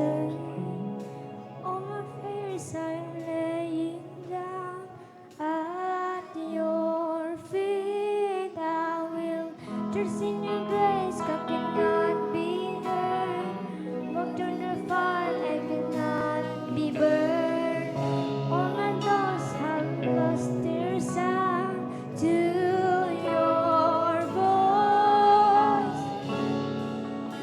say. All my fears I'm laying down at your feet. I will trust in your grace, God cannot be hurt. Walk through the fire, I cannot be burned. All my thoughts have lost their sound to your voice.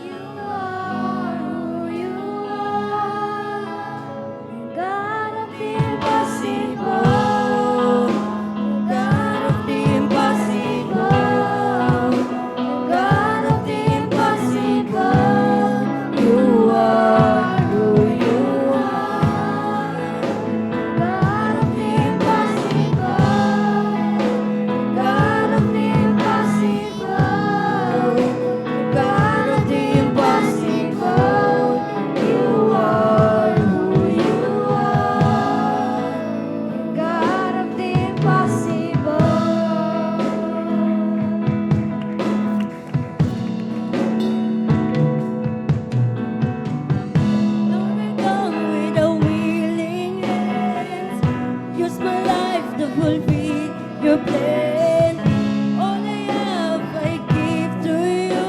You are who you are, the God of the impossible, the God of the impossible, the God of the impossible. You are who you are, God of the impossible, God of the impossible, God of the impossible. You are who you are, God of the impossible. Lord, I come with a willing hands. Use my life to fulfill your plan. All I have, I give to you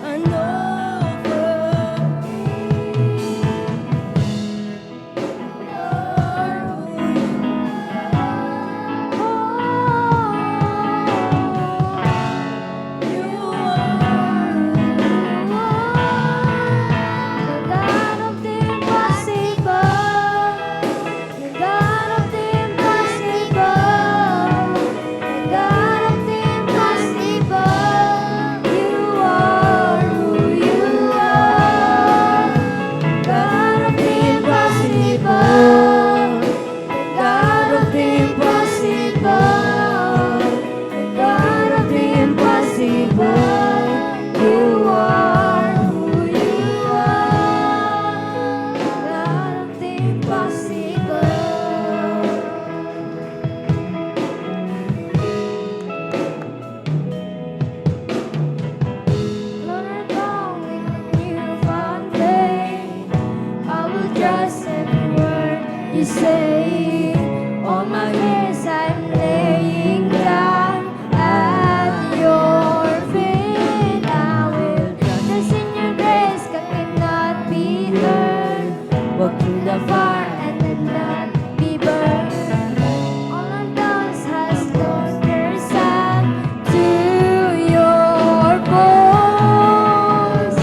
and offer. Just every word you say. All my years I'm laying down at your feet. I will trust in your grace, God cannot be hurt. Walk through the fire and did not be burned. All I've done has lost their sound to your voice.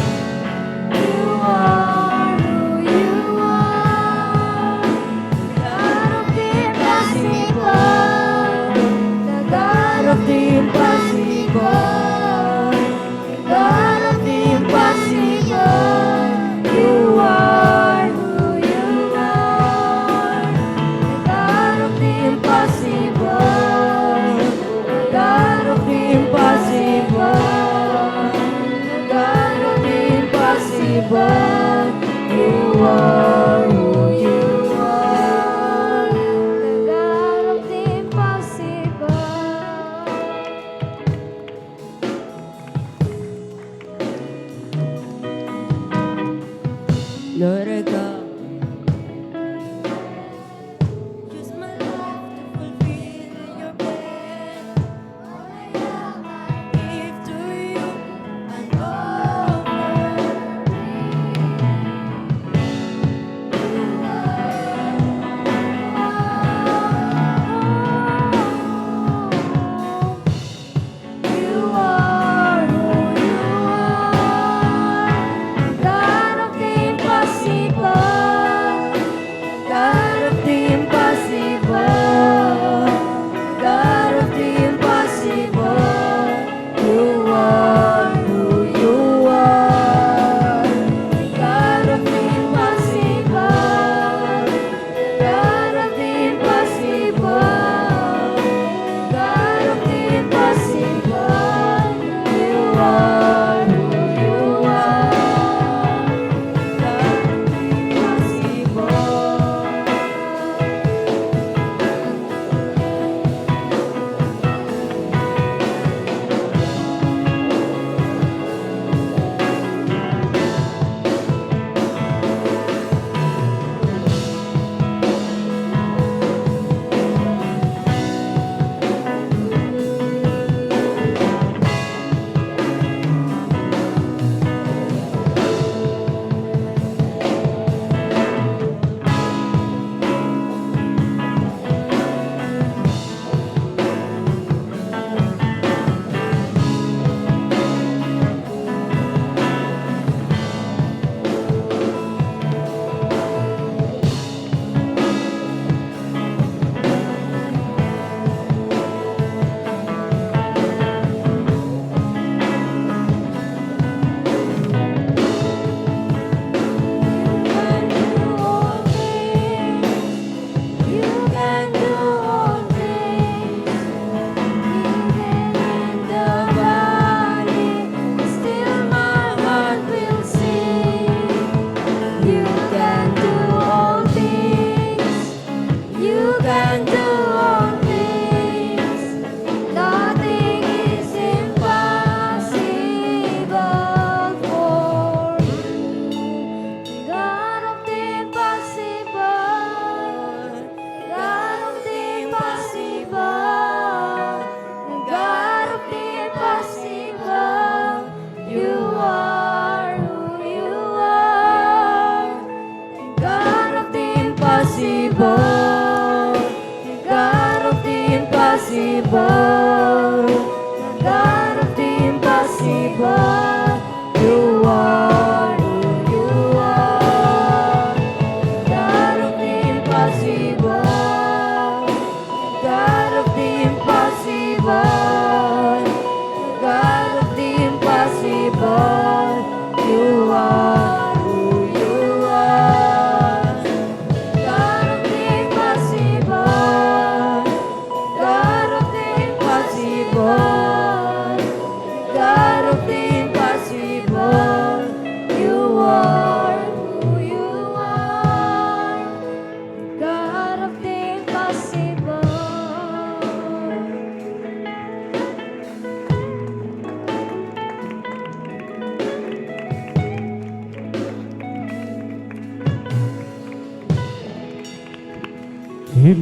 You are who you are, God of the impossible, the God of the impossible, God of the impossible. You are who you are, the God of the impossible, the God of the impossible, the God of the impossible. You are who you are, the God of the impossible. Lord, I come. Use my life to fulfill your plan. All I have, I give to you and you are who you are, God of the impossible, God of the impossible, God of the impossible. You are who you are, God of the impossible, God of the impossible, God of the impossible. You are who you are, God of the impossible. impossible, the God of the impossible, the God of the impossible. You are who you are, God of the impossible, God of the impossible, God of the impossible. You are who you are, God of the impossible, God of the impossible, God of the impossible. You are who you are, God of the impossible. Amen.